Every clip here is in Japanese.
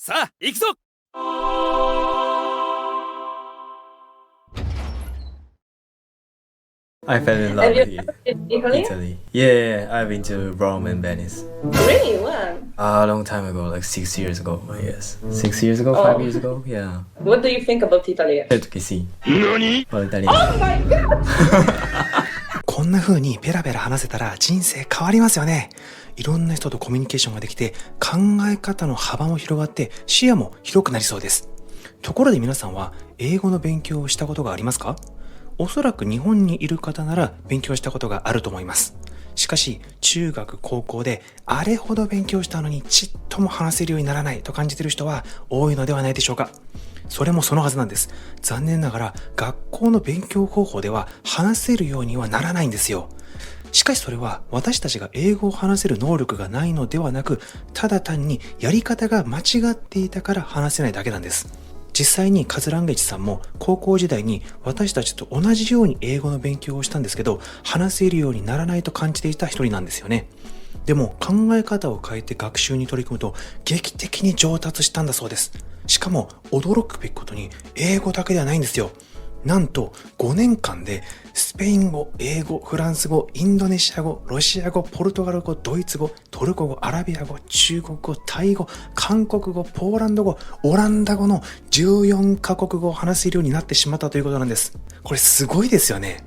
さあ行くぞ。I fell in love Have you with been to Italy? Italy. Yeah, I've been to Rome and Venice. Really? When? A long time ago, like 6 years ago, I guess. 6 years ago, Oh. 5 years ago, yeah. What do you think about Italy? Certo che sì. Parlo italiano. Oh my god! こんな風にペラペラ話せたら人生変わりますよね。いろんな人とコミュニケーションができて考え方の幅も広がって視野も広くなりそうです。ところで皆さんは英語の勉強をしたことがありますか？おそらく日本にいる方なら勉強したことがあると思います。しかし中学高校であれほど勉強したのにちっとも話せるようにならないと感じている人は多いのではないでしょうか。それもそのはずなんです。残念ながら学校の勉強方法では話せるようにはならないんですよ。しかしそれは私たちが英語を話せる能力がないのではなく、ただ単にやり方が間違っていたから話せないだけなんです。実際にカズランゲイチさんも高校時代に私たちと同じように英語の勉強をしたんですけど、話せるようにならないと感じていた一人なんですよね。でも考え方を変えて学習に取り組むと劇的に上達したんだそうです。しかも驚くべきことに英語だけではないんですよ。なんと5年間でスペイン語、英語、フランス語、インドネシア語、ロシア語、ポルトガル語、ドイツ語、トルコ語、アラビア語、中国語、タイ語、韓国語、ポーランド語、オランダ語の14カ国語を話せるようになってしまったということなんです。これすごいですよね。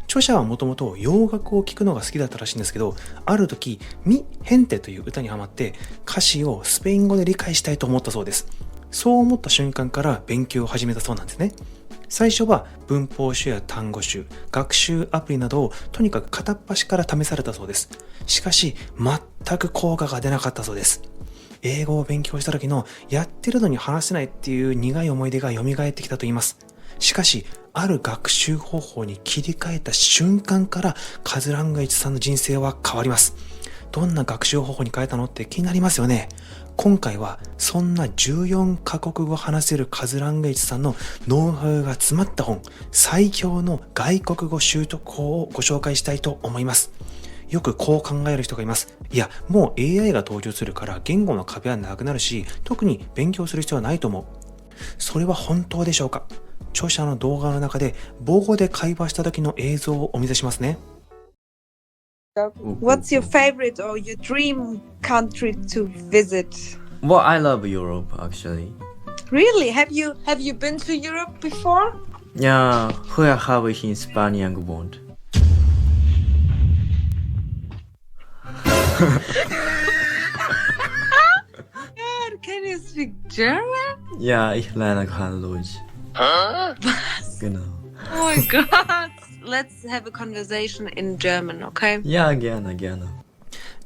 著者はもともと洋楽を聴くのが好きだったらしいんですけど、ある時ミ・ヘンテという歌にハマって歌詞をスペイン語で理解したいと思ったそうです。そう思った瞬間から勉強を始めたそうなんですね。最初は文法集や単語集、学習アプリなどをとにかく片っ端から試されたそうです。しかし全く効果が出なかったそうです。英語を勉強した時のやってるのに話せないっていう苦い思い出が蘇ってきたと言います。しかしある学習方法に切り替えた瞬間からカズランゲイチさんの人生は変わります。どんな学習方法に変えたのって気になりますよね。今回はそんな14カ国語話せるカズランゲイチさんのノウハウが詰まった本、最強の外国語習得法をご紹介したいと思います。よくこう考える人がいます。いや、もう AI が登場するから言語の壁はなくなるし、特に勉強する必要はないと思う。それは本当でしょうか？著者の動画の中で母語で会話した時の映像をお見せしますね。What's your favorite or your dream country to visit? Well, I love Europe actually. Really? Have you been to Europe before? Yeah, where have you in Spain gewohnt? God, can you speak German? Ja, ich lerne gerade Deutsch. Was? Genau. Oh my god. Let's have a conversation in German, okay? Ja, gerne, gerne.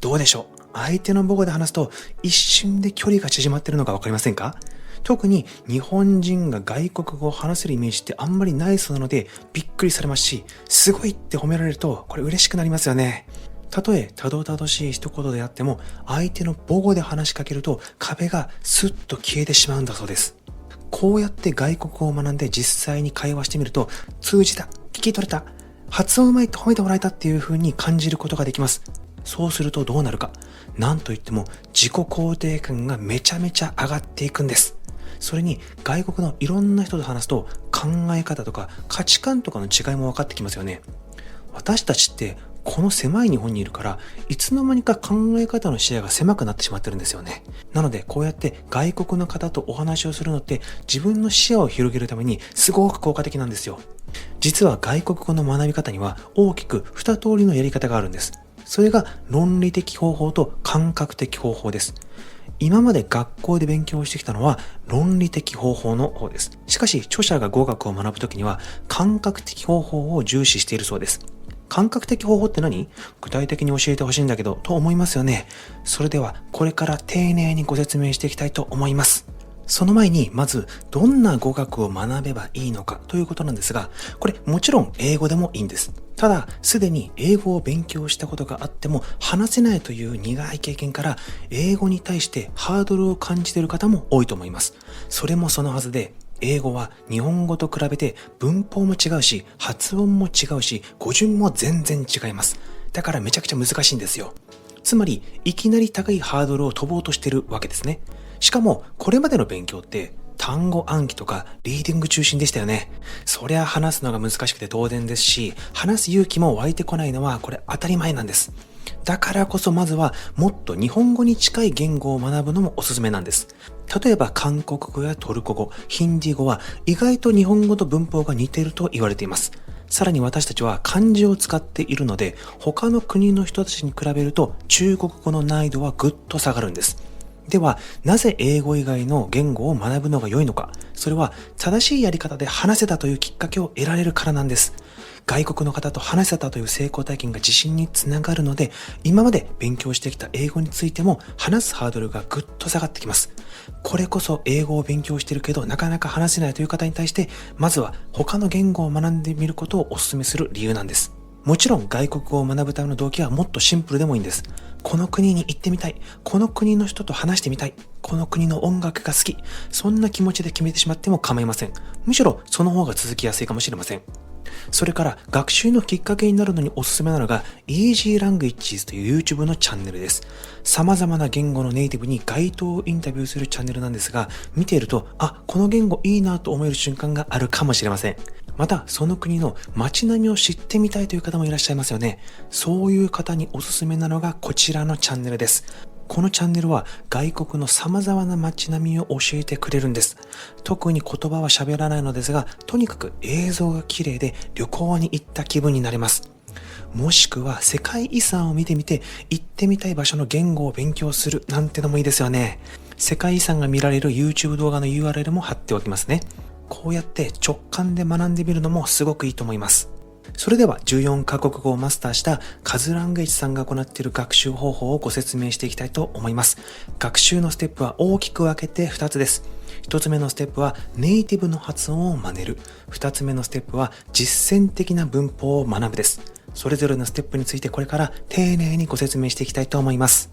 どうでしょう？相手の母語で話すと一瞬で距離が縮まってるのがわかりませんか？特に日本人が外国語を話せるイメージってあんまりないそうなのでびっくりされますし、すごいって褒められるとこれ嬉しくなりますよね。たとえたどたどしい一言であっても相手の母語で話しかけると壁がスッと消えてしまうんだそうです。こうやって外国語を学んで実際に会話してみると通じた、聞き取れた、発音うまいと褒めてもらえたっていう風に感じることができます。そうするとどうなるか。なんといっても自己肯定感がめちゃめちゃ上がっていくんです。それに外国のいろんな人と話すと考え方とか価値観とかの違いも分かってきますよね。私たちってこの狭い日本にいるからいつの間にか考え方の視野が狭くなってしまってるんですよね。なのでこうやって外国の方とお話をするのって自分の視野を広げるためにすごく効果的なんですよ。実は外国語の学び方には大きく2通りのやり方があるんです。それが論理的方法と感覚的方法です。今まで学校で勉強してきたのは論理的方法の方です。しかし著者が語学を学ぶときには感覚的方法を重視しているそうです。感覚的方法って何？具体的に教えてほしいんだけどと思いますよね。それではこれから丁寧にご説明していきたいと思います。その前にまずどんな語学を学べばいいのかということなんですが、これもちろん英語でもいいんです。ただすでに英語を勉強したことがあっても話せないという苦い経験から英語に対してハードルを感じている方も多いと思います。それもそのはずで、英語は日本語と比べて文法も違うし発音も違うし語順も全然違います。だからめちゃくちゃ難しいんですよ。つまりいきなり高いハードルを飛ぼうとしているわけですね。しかもこれまでの勉強って単語暗記とかリーディング中心でしたよね。そりゃ話すのが難しくて当然ですし、話す勇気も湧いてこないのはこれ当たり前なんです。だからこそまずはもっと日本語に近い言語を学ぶのもおすすめなんです。例えば韓国語やトルコ語、ヒンディー語は意外と日本語と文法が似ていると言われています。さらに私たちは漢字を使っているので、他の国の人たちに比べると中国語の難易度はぐっと下がるんです。では、なぜ英語以外の言語を学ぶのが良いのか。それは正しいやり方で話せたというきっかけを得られるからなんです。外国の方と話せたという成功体験が自信につながるので、今まで勉強してきた英語についても話すハードルがぐっと下がってきます。これこそ英語を勉強しているけどなかなか話せないという方に対して、まずは他の言語を学んでみることをお勧めする理由なんです。もちろん外国語を学ぶための動機はもっとシンプルでもいいんです。この国に行ってみたい。この国の人と話してみたい。この国の音楽が好き。そんな気持ちで決めてしまっても構いません。むしろその方が続きやすいかもしれません。それから学習のきっかけになるのにおすすめなのが Easy Languages という YouTube のチャンネルです。様々な言語のネイティブに街頭インタビューするチャンネルなんですが、見ていると、この言語いいなと思える瞬間があるかもしれません。また、その国の街並みを知ってみたいという方もいらっしゃいますよね。そういう方におすすめなのがこちらのチャンネルです。このチャンネルは外国の様々な街並みを教えてくれるんです。特に言葉は喋らないのですが、とにかく映像が綺麗で旅行に行った気分になれます。もしくは世界遺産を見てみて行ってみたい場所の言語を勉強するなんてのもいいですよね。世界遺産が見られる YouTube 動画の URL も貼っておきますね。こうやって直感で学んでみるのもすごくいいと思います。それでは14カ国語をマスターしたカズラングエッジさんが行っている学習方法をご説明していきたいと思います。学習のステップは大きく分けて2つです。1つ目のステップはネイティブの発音を真似る。2つ目のステップは実践的な文法を学ぶです。それぞれのステップについてこれから丁寧にご説明していきたいと思います。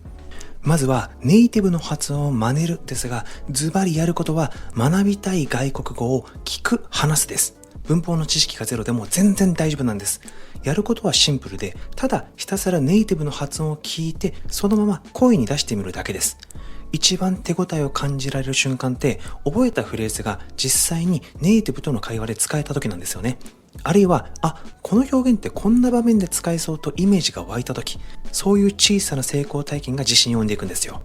まずはネイティブの発音を真似るですが、ズバリやることは学びたい外国語を聞く、話すです。文法の知識がゼロでも全然大丈夫なんです。やることはシンプルで、ただひたすらネイティブの発音を聞いて、そのまま声に出してみるだけです。一番手応えを感じられる瞬間って、覚えたフレーズが実際にネイティブとの会話で使えた時なんですよね。あるいは、この表現ってこんな場面で使えそうとイメージが湧いた時、そういう小さな成功体験が自信を生んでいくんですよ。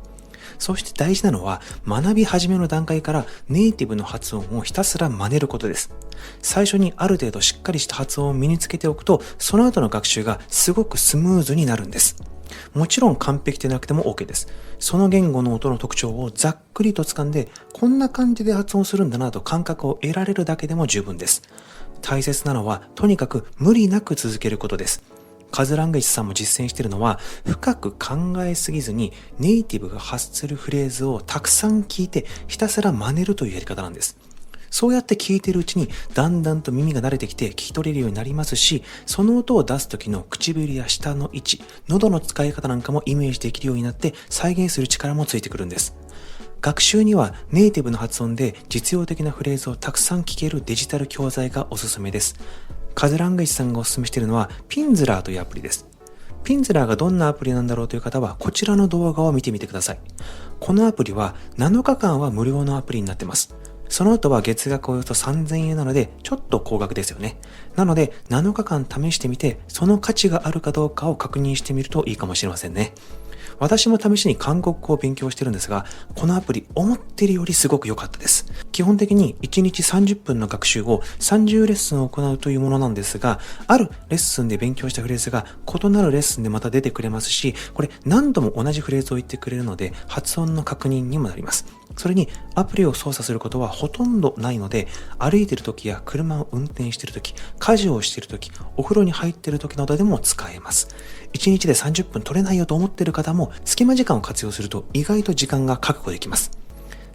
そして大事なのは、学び始めの段階からネイティブの発音をひたすら真似ることです。最初にある程度しっかりした発音を身につけておくと、その後の学習がすごくスムーズになるんです。もちろん完璧でなくても OK です。その言語の音の特徴をざっくりと掴んで、こんな感じで発音するんだなと感覚を得られるだけでも十分です。大切なのは、とにかく無理なく続けることです。カズラングエッジさんも実践しているのは、深く考えすぎずにネイティブが発するフレーズをたくさん聞いてひたすら真似るというやり方なんです。そうやって聞いているうちにだんだんと耳が慣れてきて聞き取れるようになりますし、その音を出す時の唇や舌の位置、喉の使い方なんかもイメージできるようになって再現する力もついてくるんです。学習にはネイティブの発音で実用的なフレーズをたくさん聞けるデジタル教材がおすすめです。カズラングエッジさんがおすすめしているのはピンズラーというアプリです。ピンズラーがどんなアプリなんだろうという方はこちらの動画を見てみてください。このアプリは7日間は無料のアプリになっています。その後は月額およそ3000円なのでちょっと高額ですよね。なので7日間試してみてその価値があるかどうかを確認してみるといいかもしれませんね。私も試しに韓国語を勉強してるんですが、このアプリ思っているよりすごく良かったです。基本的に1日30分の学習後30レッスンを行うというものなんですが、あるレッスンで勉強したフレーズが異なるレッスンでまた出てくれますし、これ何度も同じフレーズを言ってくれるので発音の確認にもなります。それにアプリを操作することはほとんどないので、歩いている時や車を運転している時、家事をしている時、お風呂に入っている時などでも使えます。1日で30分取れないよと思っている方も隙間時間を活用すると意外と時間が確保できます。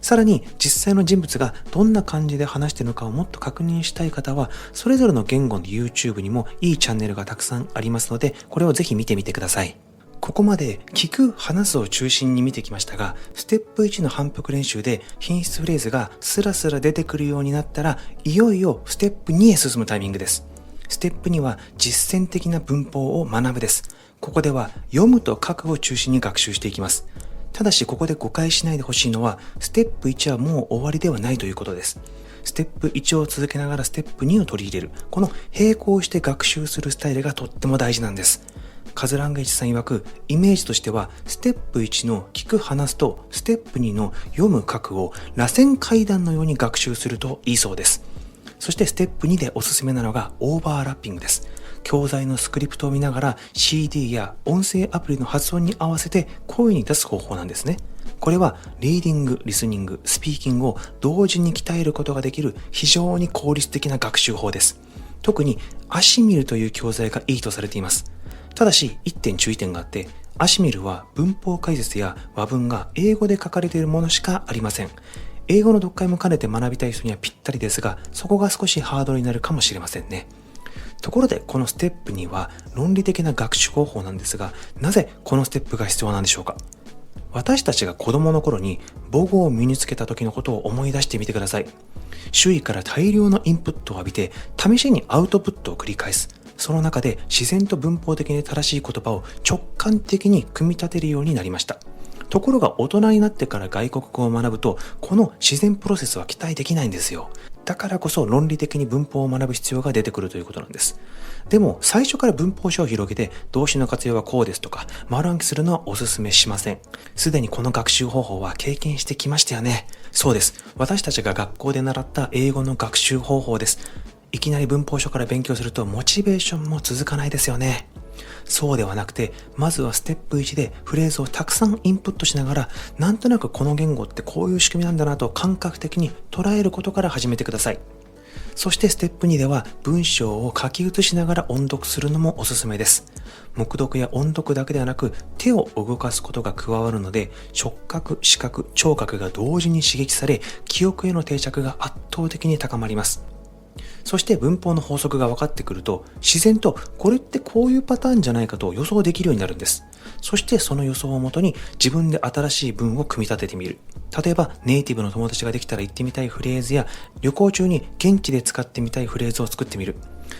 さらに実際の人物がどんな感じで話しているのかをもっと確認したい方は、それぞれの言語の YouTube にもいいチャンネルがたくさんありますので、これをぜひ見てみてください。ここまで聞く、話すを中心に見てきましたが、ステップ1の反復練習で品質フレーズがスラスラ出てくるようになったら、いよいよステップ2へ進むタイミングです。ステップ2は実践的な文法を学ぶです。ここでは読むと書くを中心に学習していきます。ただしここで誤解しないでほしいのは、ステップ1はもう終わりではないということです。ステップ1を続けながらステップ2を取り入れる、この並行して学習するスタイルがとっても大事なんです。カズランゲージさん曰く、イメージとしてはステップ1の聞く話すとステップ2の読む書くを螺旋階段のように学習するといいそうです。そしてステップ2でおすすめなのがオーバーラッピングです。教材のスクリプトを見ながら CD や音声アプリの発音に合わせて声に出す方法なんですね。これはリーディング、リスニング、スピーキングを同時に鍛えることができる非常に効率的な学習法です。特にアシミルという教材がいいとされています。ただし1点注意点があって、アシミルは文法解説や和文が英語で書かれているものしかありません。英語の読解も兼ねて学びたい人にはぴったりですが、そこが少しハードルになるかもしれませんね。ところでこのステップ2は論理的な学習方法なんですが、なぜこのステップが必要なんでしょうか。私たちが子供の頃に母語を身につけた時のことを思い出してみてください。周囲から大量のインプットを浴びて試しにアウトプットを繰り返す。その中で自然と文法的に正しい言葉を直感的に組み立てるようになりました。ところが大人になってから外国語を学ぶと、この自然プロセスは期待できないんですよ。だからこそ論理的に文法を学ぶ必要が出てくるということなんです。でも最初から文法書を広げて動詞の活用はこうですとか丸暗記するのはお勧めしません。すでにこの学習方法は経験してきましたよね。そうです。私たちが学校で習った英語の学習方法です。いきなり文法書から勉強するとモチベーションも続かないですよね。そうではなくて、まずはステップ1でフレーズをたくさんインプットしながら、なんとなくこの言語ってこういう仕組みなんだなと感覚的に捉えることから始めてください。そしてステップ2では文章を書き写しながら音読するのもおすすめです。黙読や音読だけではなく手を動かすことが加わるので、触覚、視覚、聴覚が同時に刺激され、記憶への定着が圧倒的に高まります。そして文法の法則が分かってくると、自然とこれってこういうパターンじゃないかと予想できるようになるんです。そしてその予想をもとに自分で新しい文を組み立ててみる。例えばネイティブの友達ができたら言ってみたいフレーズや、旅行中に現地で使ってみたいフレーズを作ってみる。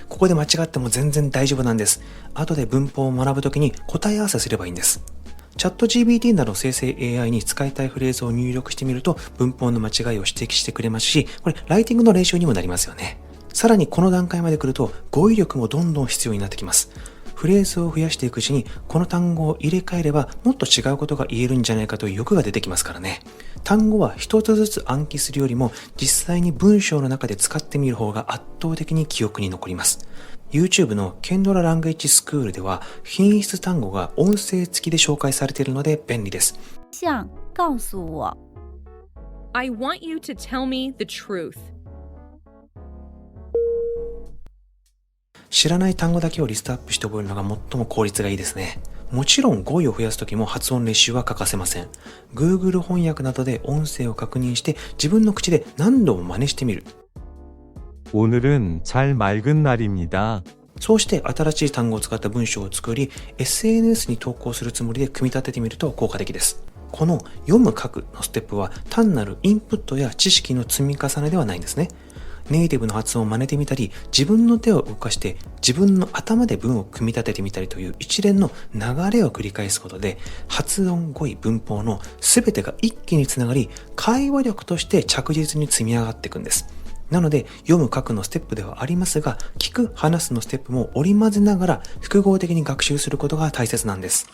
ここで間違っても全然大丈夫なんです。後で文法を学ぶときに答え合わせすればいいんです。チャット GPT など生成 AI に使いたいフレーズを入力してみると文法の間違いを指摘してくれますし、これライティングの練習にもなりますよね。さらにこの段階まで来ると語彙力もどんどん必要になってきます。フレーズを増やしていくうちにこの単語を入れ替えればもっと違うことが言えるんじゃないかという欲が出てきますからね。単語は一つずつ暗記するよりも実際に文章の中で使ってみる方が圧倒的に記憶に残ります。YouTube のケンドラランゲージスクールでは品質単語が音声付きで紹介されているので便利です。想告诉我 I want you to tell me the truth. 知らない単語だけをリストアップして覚えるのが最も効率がいいですね。もちろん語彙を増やすときも発音練習は欠かせません。Google 翻訳などで音声を確認して自分の口で何度も真似してみる。 오늘은 잘 맑은 날입니다. そうして新しい単語を使った文章を作り SNS に投稿するつもりで組み立ててみると効果的です。この読む書くのステップは単なるインプットや知識の積み重ねではないんですね。ネイティブの発音を真似てみたり、自分の手を動かして自分の頭で文を組み立ててみたりという一連の流れを繰り返すことで、発音、語彙、文法の全てが一気につながり、会話力として着実に積み上がっていくんです。なので読む書くのステップではありますが、聞く話すのステップも織り交ぜながら複合的に学習することが大切なんです。